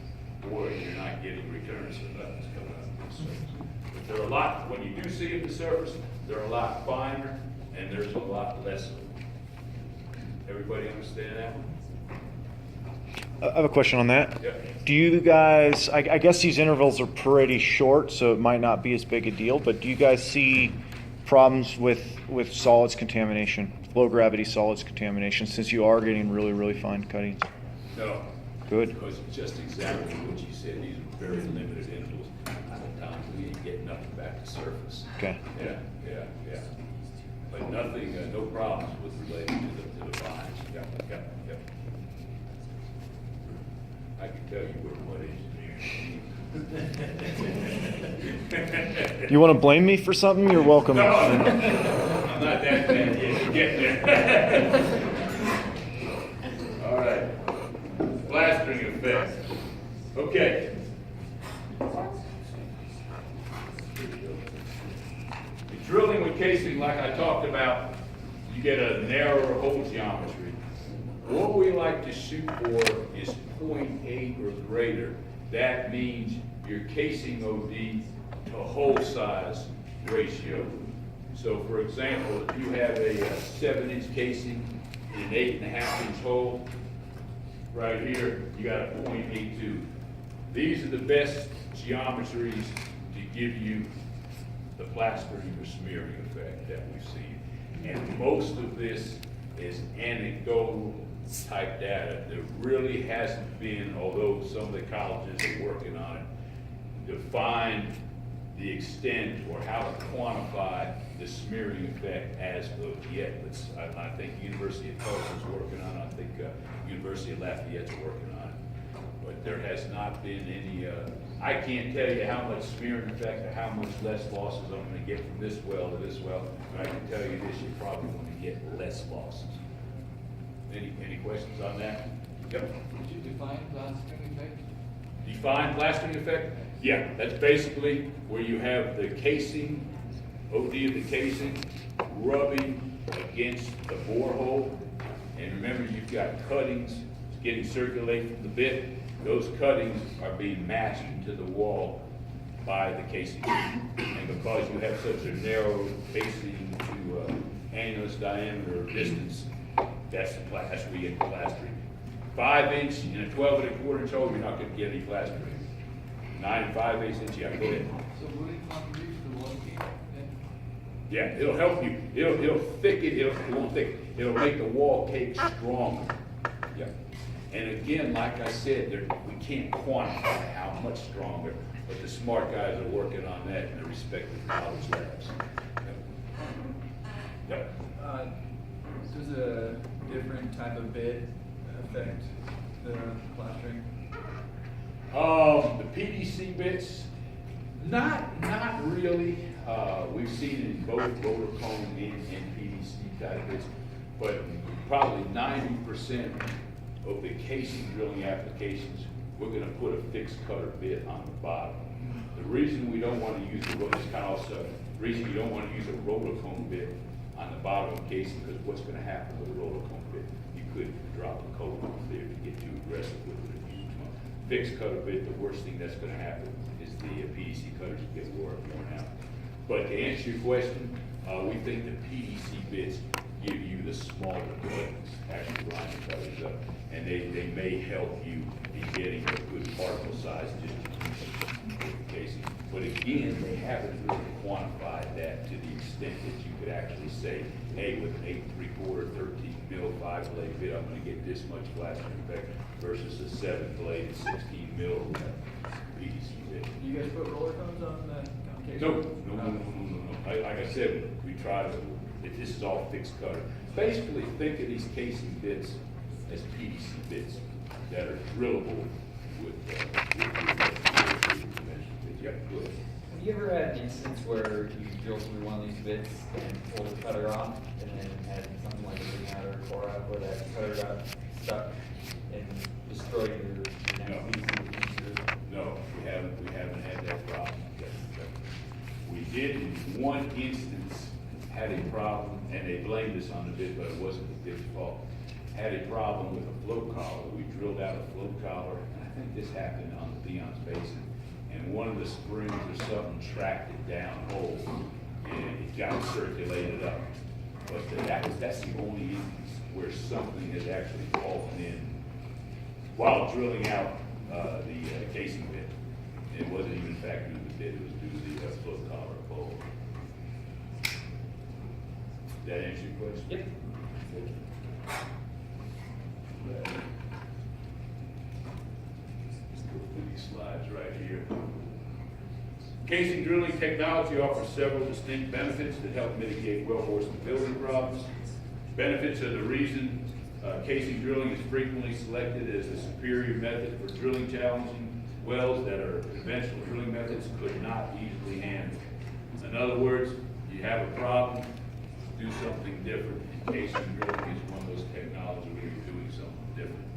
or you're not getting returns so nothing's coming up to the surface. But they're a lot, when you do see at the surface, they're a lot finer and there's a lot less of them. Everybody understand that one? I have a question on that. Yep. Do you guys, I guess these intervals are pretty short, so it might not be as big a deal, but do you guys see problems with solids contamination, low gravity solids contamination, since you are getting really, really fine cuttings? No. Good. Because just exactly what you said, these are very limited intervals. Sometimes we ain't getting nothing back to surface. Okay. Yeah. But nothing, no problems with related to the vines. Yep. I can tell you we're mud engineers. You want to blame me for something? You're welcome. No, I'm not that bad yet. You're getting there. All right. Plastering effect. Okay. The drilling with casing, like I talked about, you get a narrower hole geometry. What we like to shoot for is 0.8 or greater. That means your casing OD to hole size ratio. So for example, if you have a 7-inch casing in an 8.5-inch hole, right here, you got a 0.82. These are the best geometries to give you the plastering or smearing effect that we've seen. And most of this is anecdotal type data. There really hasn't been, although some of the colleges are working on it, define the extent or how to quantify the smearing effect as of yet. I think University of Tulsa's working on it. I think University of Lafayette's working on it. But there has not been any, I can't tell you how much smearing effect or how much less losses I'm going to get from this well to this well, but I can tell you this, you're probably going to get less losses. Any questions on that? Yep. Could you define plastering effect? Define plastering effect? Yeah, that's basically where you have the casing, OD of the casing, rubbing against the borehole. And remember, you've got cuttings getting circulated from the bit. Those cuttings are being matched into the wall by the casing. And because you have such a narrow casing to annulus diameter or distance, that's where you get the plastering. 5-inch in a 12.25-inch hole, you're not going to get any plastering. 9 5/8 inch, yeah, go ahead. So would it contribute to the wall cake then? Yeah, it'll help you. It'll thicken. It won't thicken. It'll make the wall cake stronger. Yeah. And again, like I said, we can't quantify how much stronger. But the smart guys are working on that in their respective college labs. Yep. Does a different type of bit affect the plastering? The PDC bits, not really. We've seen it in both roller cone and PDC type bits, but probably 90% of the casing drilling applications, we're gonna put a fixed cutter bit on the bottom. The reason we don't wanna use the reason you don't wanna use a roller cone bit on the bottom of the casing, because what's gonna happen with a roller cone bit? You could drop a coat off there to get too aggressive with it. If you use one fixed cutter bit, the worst thing that's gonna happen is the PDC cutters get worn out. But to answer your question, we think the PDC bits give you the smaller buttons, actually line the cutters up, and they may help you in getting a good particle size distribution with the casing. But again, they haven't really quantified that to the extent that you could actually say, hey, with an 8 3/4, 13 mil 5-blade bit, I'm gonna get this much plastering effect versus a 7-blade 16 mil PDC bit. Do you guys put roller cones on the casing? No. Like I said, we try to, this is all fixed cutter. Basically, think of these casing bits as PDC bits that are drillable with Yep, go ahead. Have you ever had an instance where you drill through one of these bits and pull the cutter off and then had something like a ring out or a core out where that cutter got stuck and destroyed your No. next piece of the No, we haven't had that problem. We did in one instance had a problem, and they blamed us on the bit, but it wasn't the bit's fault. Had a problem with a float collar. We drilled out a float collar, and I think this happened on the Theon's Basin. And one of the springs or something tracked it down hole, and it got circulated up. But that's the only instance where something has actually fallen in while drilling out the casing bit. It wasn't even in fact due to the bit, it was due to the float collar bowl. Did that answer your question? Yep. Let's go through these slides right here. Casing drilling technology offers several distinct benefits that help mitigate wellbore stability problems. Benefits are the reason casing drilling is frequently selected as the superior method for drilling challenging wells that are conventional drilling methods could not easily handle. In other words, you have a problem, do something different. Casing drilling is one of those technologies where you're doing something different.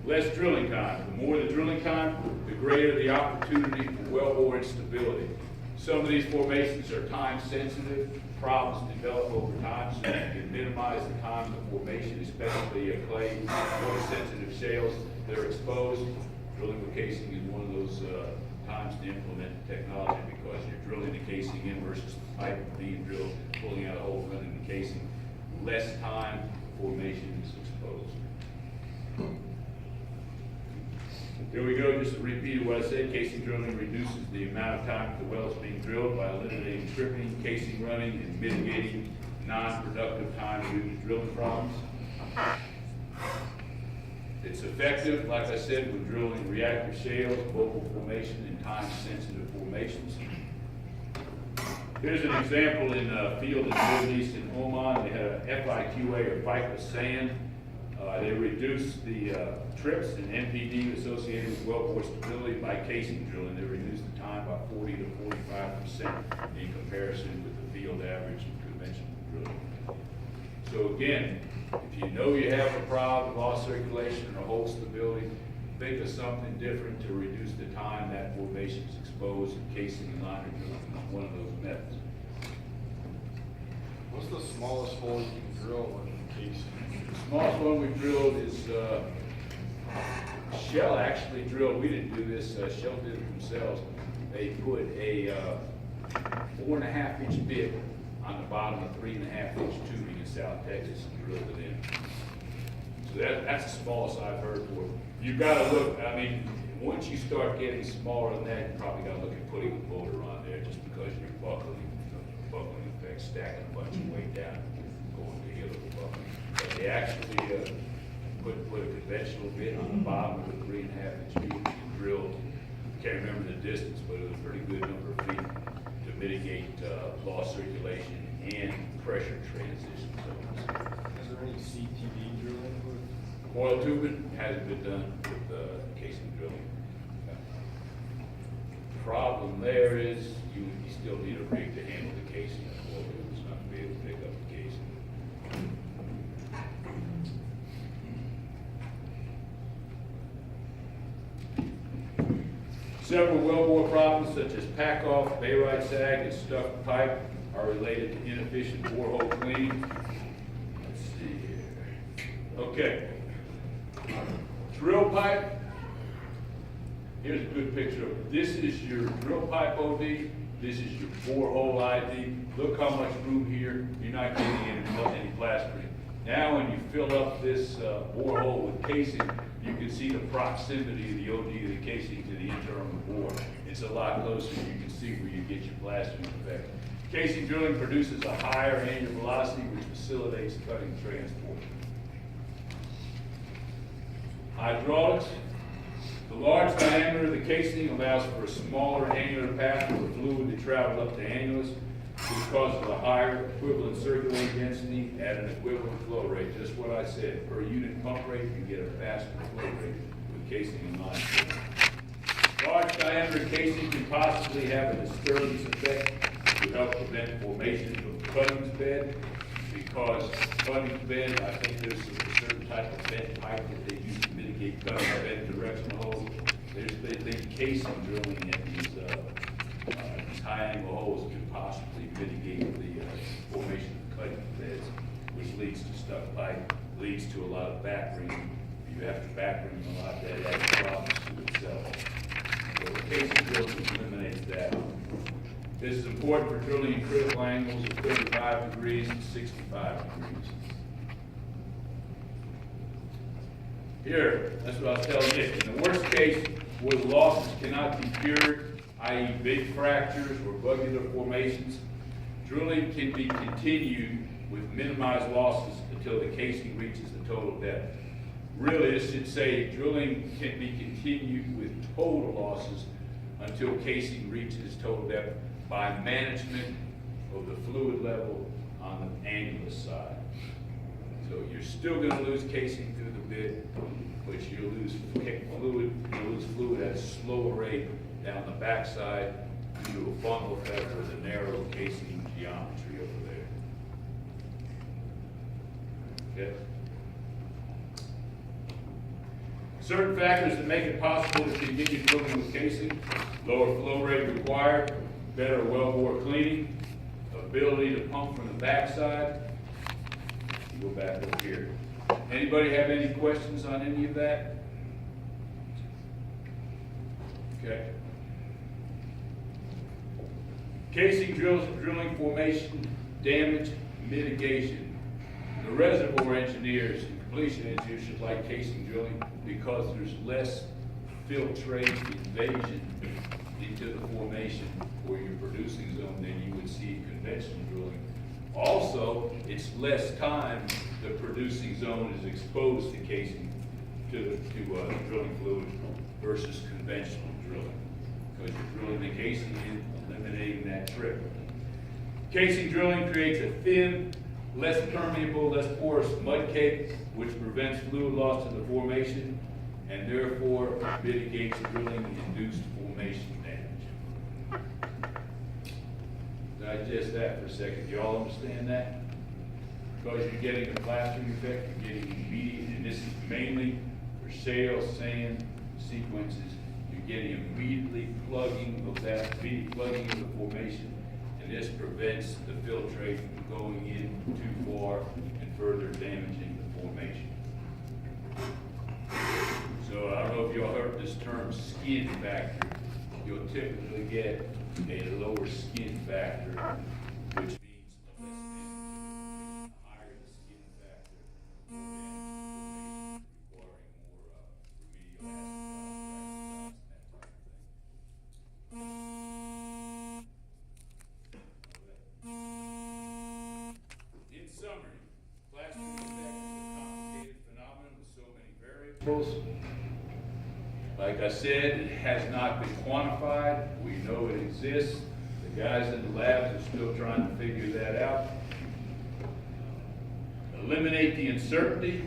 Less drilling time. The more the drilling time, the greater the opportunity for wellbore instability. Some of these formations are time sensitive. Problems develop over time, so you can minimize the time of formation, especially clay, water sensitive shales that are exposed. Drilling with casing is one of those times to implement technology because you're drilling the casing in versus the pipe being drilled, pulling out a hole, running the casing. Less time, formation is exposed. Here we go, just to repeat what I said, casing drilling reduces the amount of time the well is being drilled by eliminating tripping, casing running, and mitigating non-productive time due to drilling problems. It's effective, like I said, when drilling reactive shales, local formation, and time-sensitive formations. Here's an example in a field in the Middle East in Oman. They had a FIQA or FICA sand. They reduced the trips and NPD associated with wellbore stability by casing drilling. They reduced the time by 40 to 45% in comparison with the field average of conventional drilling. So again, if you know you have a problem, lost circulation or hole stability, think of something different to reduce the time that formation is exposed in casing and liner drilling is one of those methods. What's the smallest hole you can drill with casing? The smallest one we drilled is, Shell actually drilled, we didn't do this, Shell did it themselves. They put a 4.5-inch bit on the bottom of 3.5-inch tubing in South Texas and drilled it in. So that's the smallest I've heard for it. You've got to look, I mean, once you start getting smaller than that, you probably got to look at putting a motor on there just because you're buckling effect, stacking a bunch of weight down, going to heel of the buckling. But they actually put a conventional bit on the bottom of the 3.5-inch tube and drilled can't remember the distance, but it was a pretty good number of feet to mitigate lost circulation and pressure transition zones. Is there any CTV drilling with? Coil tubing hasn't been done with casing drilling. Problem there is you still need a rig to handle the casing. Coil tubing's not going to be able to pick up the casing. Several wellbore problems such as pack-off, bayrite sag, and stuck pipe are related to inefficient borehole cleaning. Let's see here. Okay. Drill pipe. Here's a good picture of it. This is your drill pipe OD. This is your borehole ID. Look how much room here. You're not getting any plastering. Now when you fill up this borehole with casing, you can see the proximity of the OD of the casing to the internal bore. It's a lot closer. You can see where you get your plastering effect. Casing drilling produces a higher annual velocity, which facilitates cutting transport. Hydraulics. The large diameter of the casing allows for a smaller angular path for the fluid to travel up the annulus, which causes a higher equivalent circulating density at an equivalent flow rate. Just what I said, per unit pump rate, you get a faster flow rate with casing in line. Large diameter casing can possibly have a disturbance effect to help prevent formation of cuttings bed, because cuttings bed, I think there's a certain type of bent pipe that they use to mitigate cutting bed directional holes. They think casing drilling at these high angle holes can possibly mitigate the formation of cutting beds, which leads to stuck pipe, leads to a lot of backring. If you have to backring a lot, that adds problems to itself. So the casing drilling eliminates that. This is important for drilling in critical angles of 35 degrees and 65 degrees. Here, that's what I was telling you. In the worst case, where the losses cannot be cured, i.e. big fractures or bugular formations, drilling can be continued with minimized losses until the casing reaches the total depth. Really, this should say drilling can be continued with total losses until casing reaches total depth by management of the fluid level on the annulus side. So you're still going to lose casing through the bit, but you'll lose fluid at a slower rate down the backside due to a funnel effect or the narrow casing geometry over there. Okay. Certain factors that make it possible to continue drilling with casing: lower flow rate required, better wellbore cleaning, ability to pump from the backside. Go back over here. Anybody have any questions on any of that? Okay. Casing drilling formation, damage, mitigation. The reservoir engineers and completion engineers should like casing drilling because there's less filtrate invasion into the formation or your producing zone than you would see in conventional drilling. Also, it's less time the producing zone is exposed to casing, to drilling fluid versus conventional drilling. Because you're drilling the casing and eliminating that trip. Casing drilling creates a thin, less permeable, less porous mud cake, which prevents fluid loss to the formation and therefore mitigates drilling-induced formation damage. Digest that for a second. You all understand that? Because you're getting a plastering effect, you're getting immediate, and this is mainly for shale, sand sequences, you're getting immediately plugging of the formation, and this prevents the filtrate from going in too far and further damaging the formation. So I don't know if you all heard this term skin factor. You'll typically get a lower skin factor, which means less damage. The higher the skin factor, the more damage requiring more remedial acid, that type of thing. In summary, plastering effect is a complicated phenomenon with so many variables. Like I said, it has not been quantified. We know it exists. The guys in the labs are still trying to figure that out. Eliminate the uncertainty.